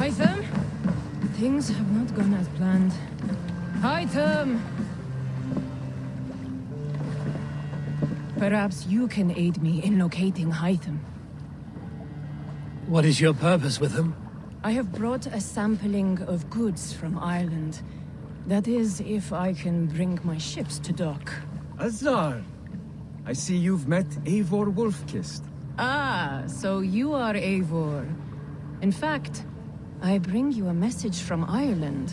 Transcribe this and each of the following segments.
Hytham? Things have not gone as planned. Hytham! Perhaps you can aid me in locating Hytham. What is your purpose with him? I have brought a sampling of goods from Ireland. That is, if I can bring my ships to dock. Azar! I see you've met Eivor Wolfkist. Ah, so you are Eivor. In fact, I bring you a message from Ireland.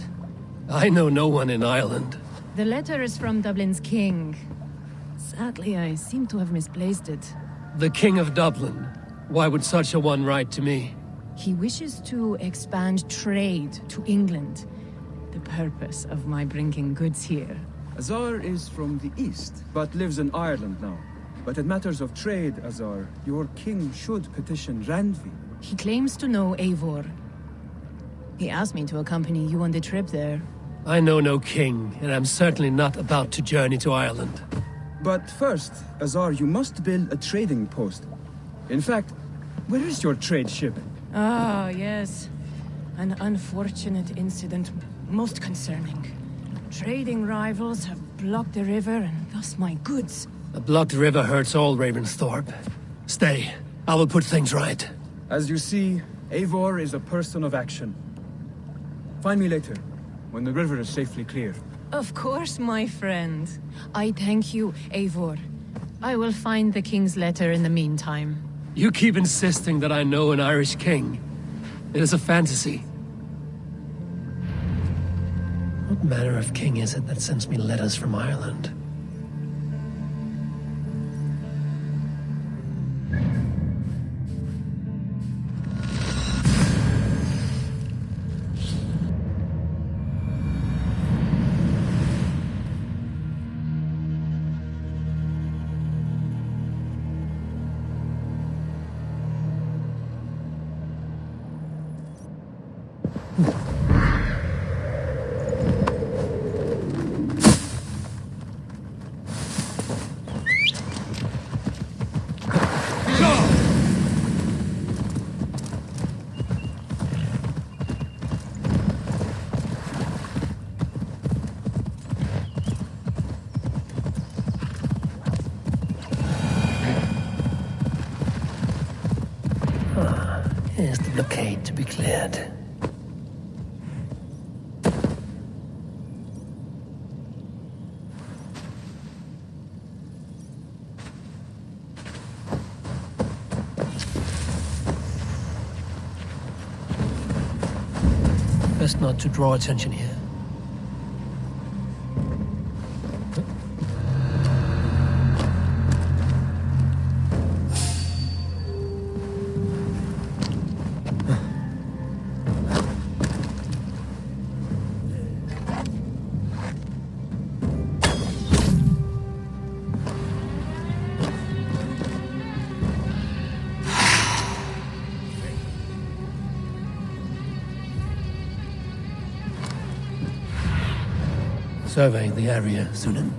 I know no one in Ireland. The letter is from Dublin's king. Sadly, I seem to have misplaced it. The King of Dublin. Why would such a one write to me? He wishes to expand trade to England. The purpose of my bringing goods here. Azar is from the east, but lives in Ireland now. But in matters of trade, Azar, your king should petition Randvi. He claims to know Eivor. He asked me to accompany you on the trip there. I know no king, and I'm certainly not about to journey to Ireland. But first, Azar, you must build a trading post. In fact, where is your trade ship? Ah, yes. An unfortunate incident, most concerning. Trading rivals have blocked the river and thus my goods. A blocked river hurts all Ravensthorpe. Stay. I will put things right. As you see, Eivor is a person of action. Find me later, when the river is safely clear. Of course, my friend. I thank you, Eivor. I will find the king's letter in the meantime. You keep insisting that I know an Irish king. It is a fantasy. What manner of king is it that sends me letters from Ireland? Here's the blockade to be cleared. Best not to draw attention here. Surveying the area, Sunan.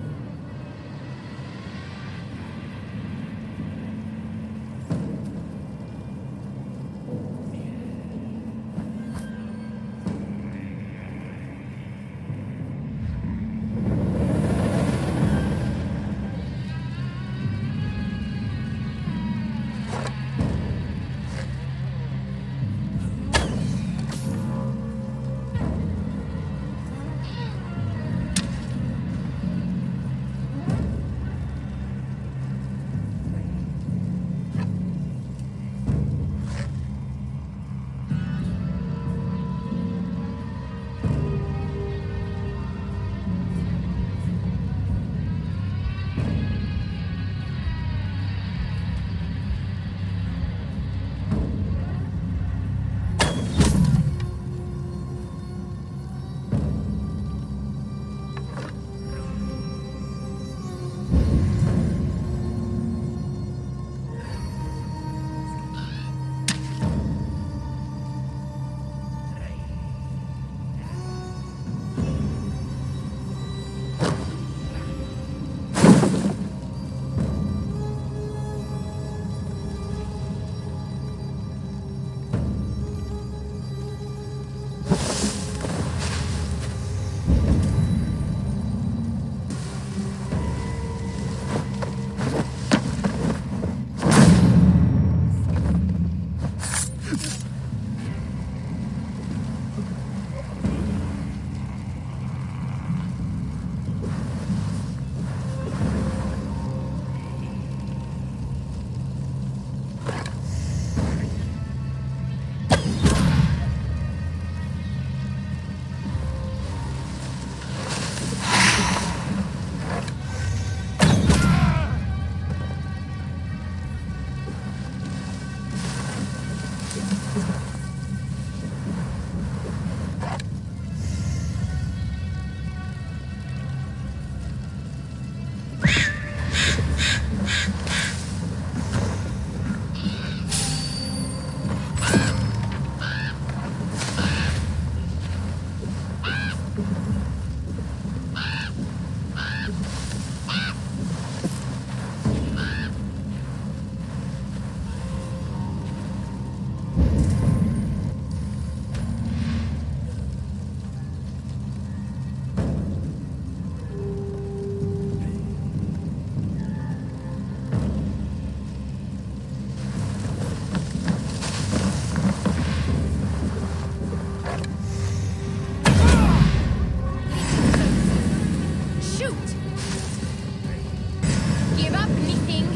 Shoot! Give up anything.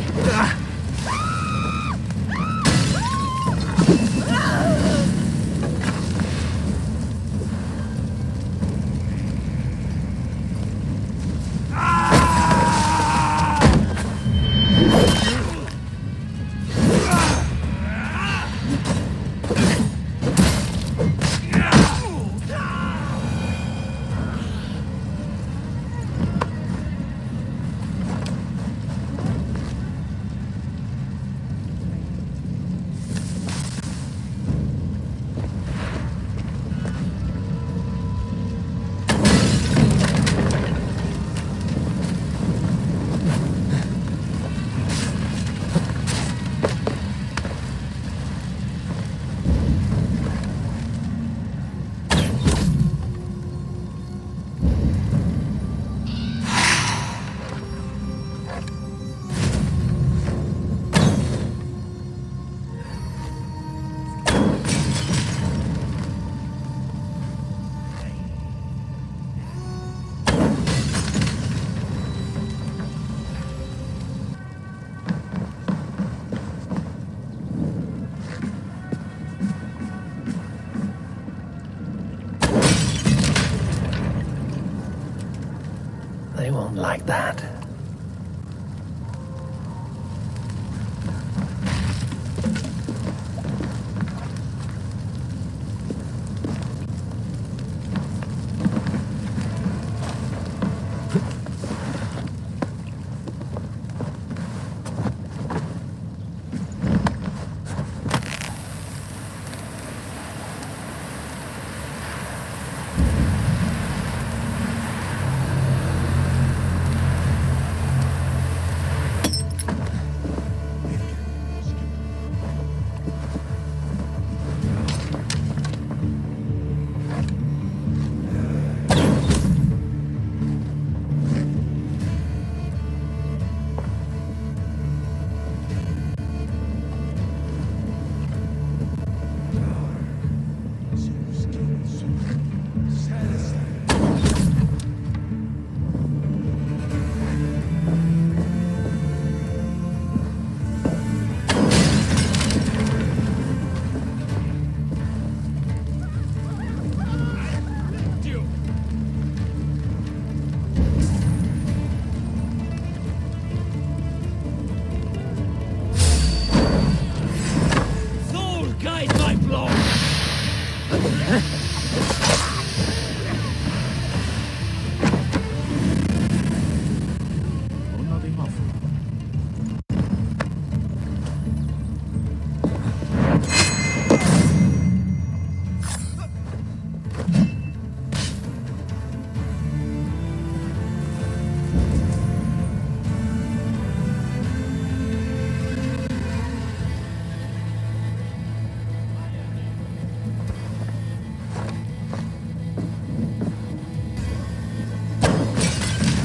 They won't like that.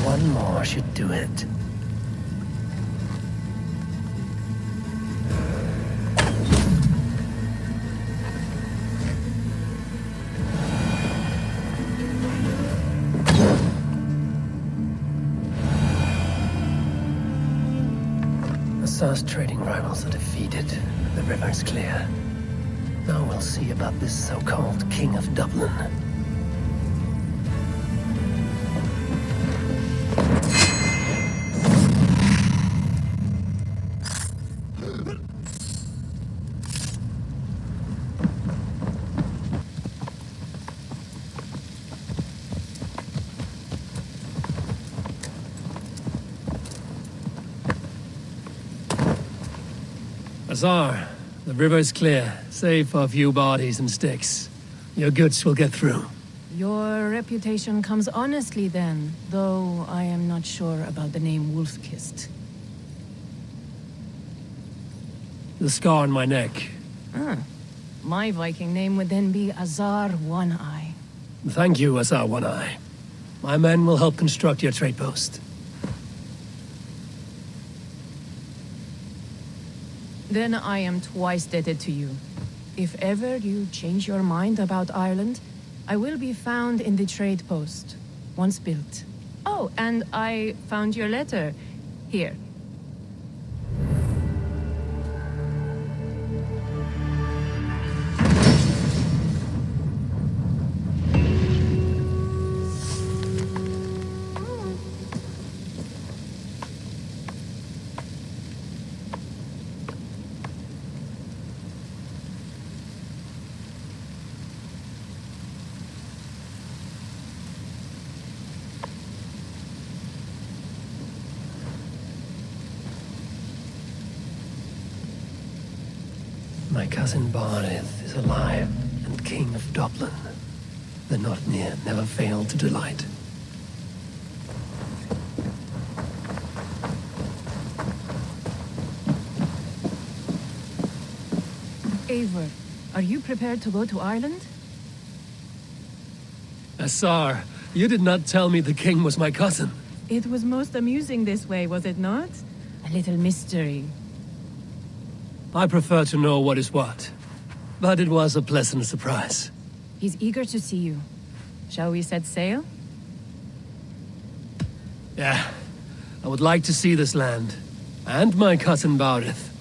One more should do it. Asar's trading rivals are defeated. The river's clear. Now we'll see about this so-called King of Dublin. Azar, the river's clear, save for a few bodies and sticks. Your goods will get through. Your reputation comes honestly then, though I am not sure about the name Wolf-Kissed. The scar on my neck. Ah, My Viking name would then be Azar One-Eye. Thank you, Azar One-Eye. My men will help construct your trade post. Then I am twice indebted to you. If ever you change your mind about Ireland, I will be found in the trade post, once built. Oh, and I found your letter. Here. My cousin Barith is alive and king of Dublin. The Notnir never failed to delight. Eivor, are you prepared to go to Ireland? Azar, you did not tell me the king was my cousin. It was most amusing this way, was it not? A little mystery. I prefer to know what is what. But it was a pleasant surprise. He's eager to see you. Shall we set sail? Yeah, I would like to see this land. And my cousin Barith.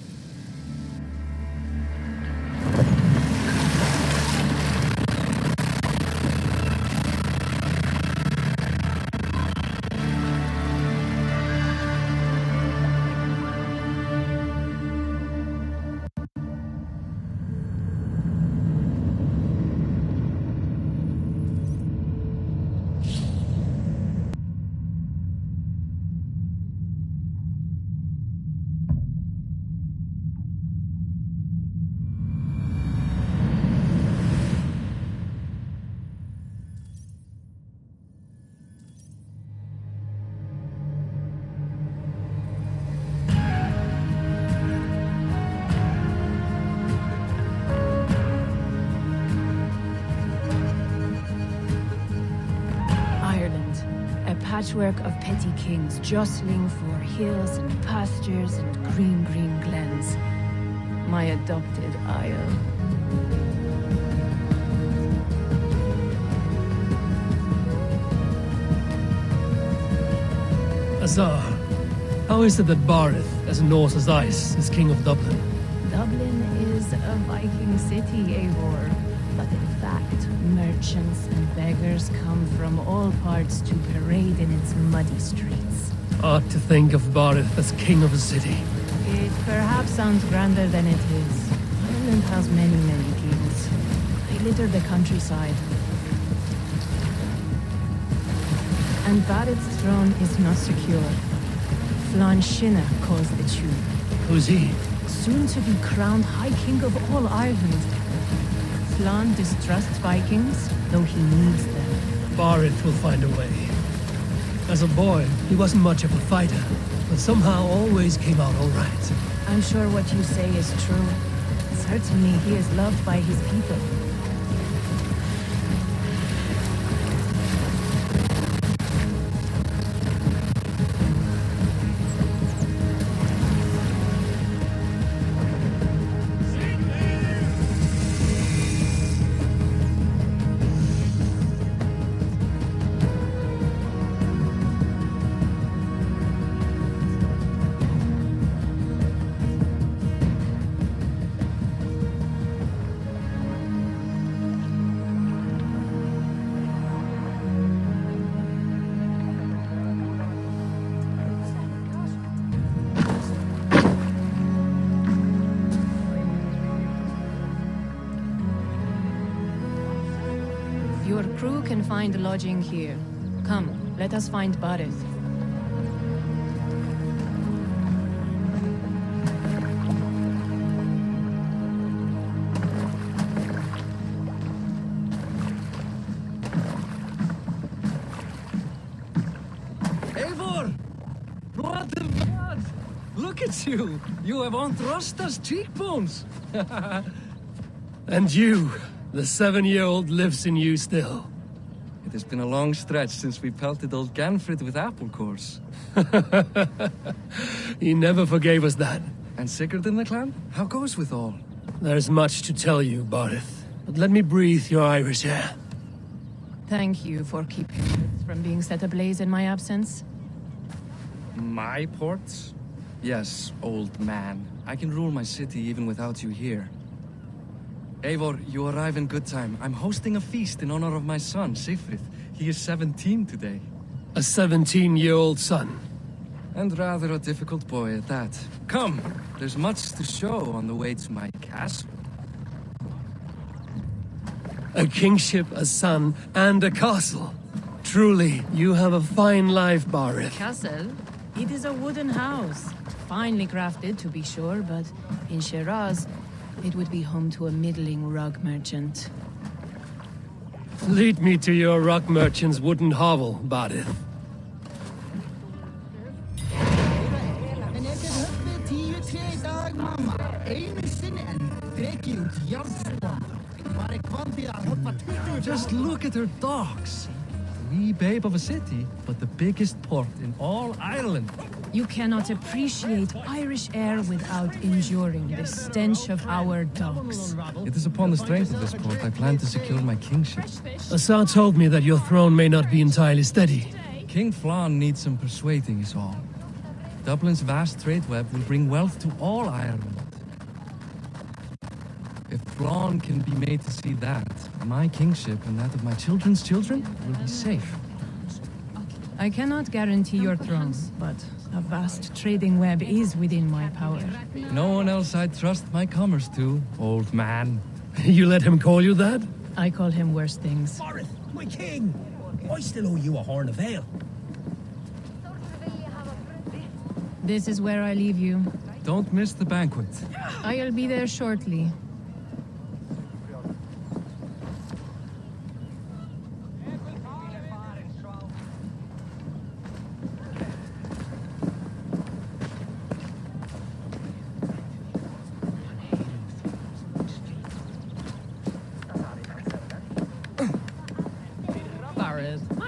Patchwork of petty kings jostling for hills and pastures and green glens. My adopted isle. Azar, how is it that Barith, as Norse as ice, is king of Dublin? Dublin is a Viking city, Eivor. But in fact, merchants and beggars come from all parts to parade in its muddy streets. Odd to think of Barith as king of a city. It perhaps sounds grander than it is. Ireland has many kings. They litter the countryside. And Barith's throne is not secure. Flann Sinna calls the tune. Who's he? Soon to be crowned High King of all Ireland. Flann distrusts Vikings, though he needs them. Barith will find a way. As a boy, he wasn't much of a fighter, but somehow always came out all right. I'm sure what you say is true. Certainly he is loved by his people. Your crew can find lodging here. Come, let us find Barith. Eivor! What the blood? Look at you! You have Anthrosta's cheekbones! And you, the 7-year-old lives in you still. It has been a long stretch since we pelted old Ganfrid with apple cores. He never forgave us that. And Sigurd in the clan? How goes with all? There's much to tell you, Barith. But let me breathe your Irish air. Thank you for keeping it from being set ablaze in my absence. My ports? Yes, old man. I can rule my city even without you here. Eivor, you arrive in good time. I'm hosting a feast in honor of my son, Sigfrid. He is 17 today. A 17-year-old son. And rather a difficult boy at that. Come, there's much to show on the way to my castle. A kingship, a son, and a castle. Truly, you have a fine life, Barith. Castle? It is a wooden house. Finely crafted, to be sure, but in Shiraz, it would be home to a middling rug merchant. Lead me to your rock merchant's wooden hovel, Barith. Just look at her docks. Wee babe of a city, but the biggest port in all Ireland. You cannot appreciate Irish air without enduring the stench of our docks. It is upon the strength of this port I plan to secure my kingship. Assar told me that your throne may not be entirely steady. King Flann needs some persuading is all. Dublin's vast trade web will bring wealth to all Ireland. If Flann can be made to see that, my kingship and that of my children's children will be safe. I cannot guarantee your throne, but a vast trading web is within my power. No one else I'd trust my commerce to, old man. You let him call you that? I call him worse things. Barith, my king! I still owe you a horn of ale. This is where I leave you. Don't miss the banquet. I'll be there shortly.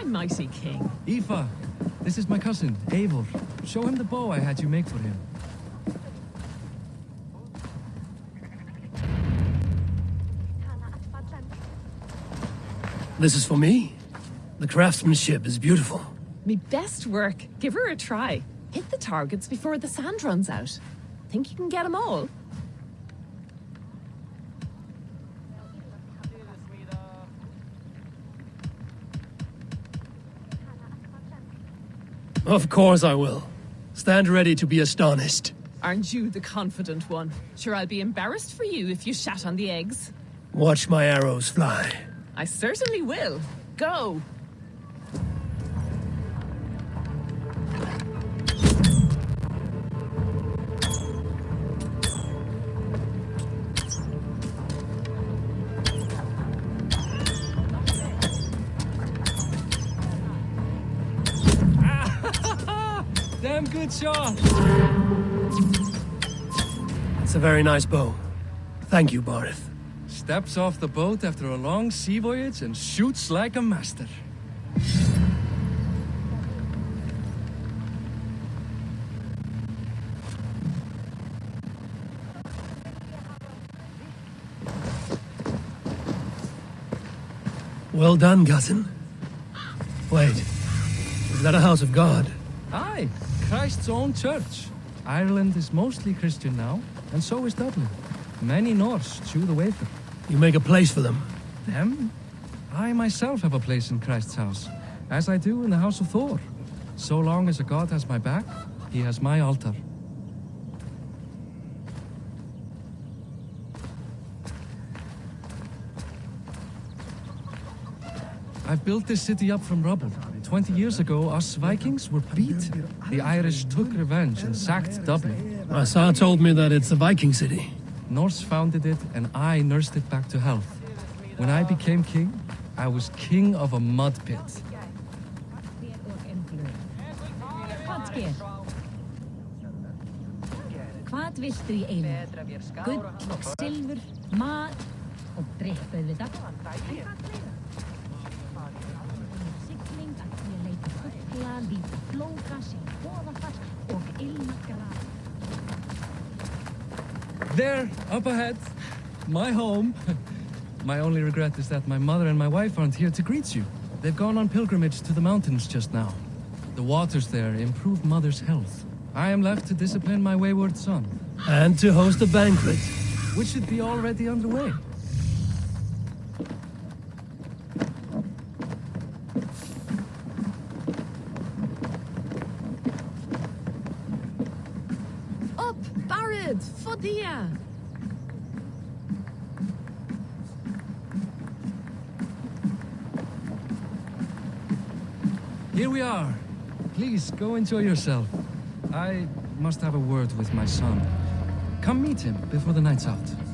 Mighty king. Aoife, this is my cousin, Eivor. Show him the bow I had you make for him. This is for me. The craftsmanship is beautiful. Me best work. Give her a try. Hit the targets before the sand runs out. Think you can get them all? Of course I will. Stand ready to be astonished. Aren't you the confident one? Sure, I'll be embarrassed for you if you shat on the eggs. Watch my arrows fly. I certainly will. Go! Damn good shot! It's a very nice bow. Thank you, Barith. Steps off the boat after a long sea voyage and shoots like a master. Well done, cousin. Wait, is that a house of God? Aye, Christ's own church. Ireland is mostly Christian now, and so is Dublin. Many Norse chew the wafer. You make a place for them. Them? I myself have a place in Christ's house, as I do in the house of Thor. So long as a god has my back, he has my altar. I've built this city up from rubble. 20 years ago, us Vikings were beat. The Irish took revenge and sacked Dublin. Assar told me that it's a Viking city. Norse founded it, and I nursed it back to health. When I became king, I was king of a mud pit. Hvað viltu í einu? Gull og silfur, mat, og drikk auðvitað. En hvað fleira? Sigling að því að leita fugla, líta flóka, sé boðafall og ilmagraf. There, up ahead. My home. My only regret is that my mother and my wife aren't here to greet you. They've gone on pilgrimage to the mountains just now. The waters there improve Mother's health. I am left to discipline my wayward son. And to host a banquet. Which should be already underway. Up, Barad, Fodia. Here we are. Please, go enjoy yourself. I must have a word with my son. Come meet him before the night's out.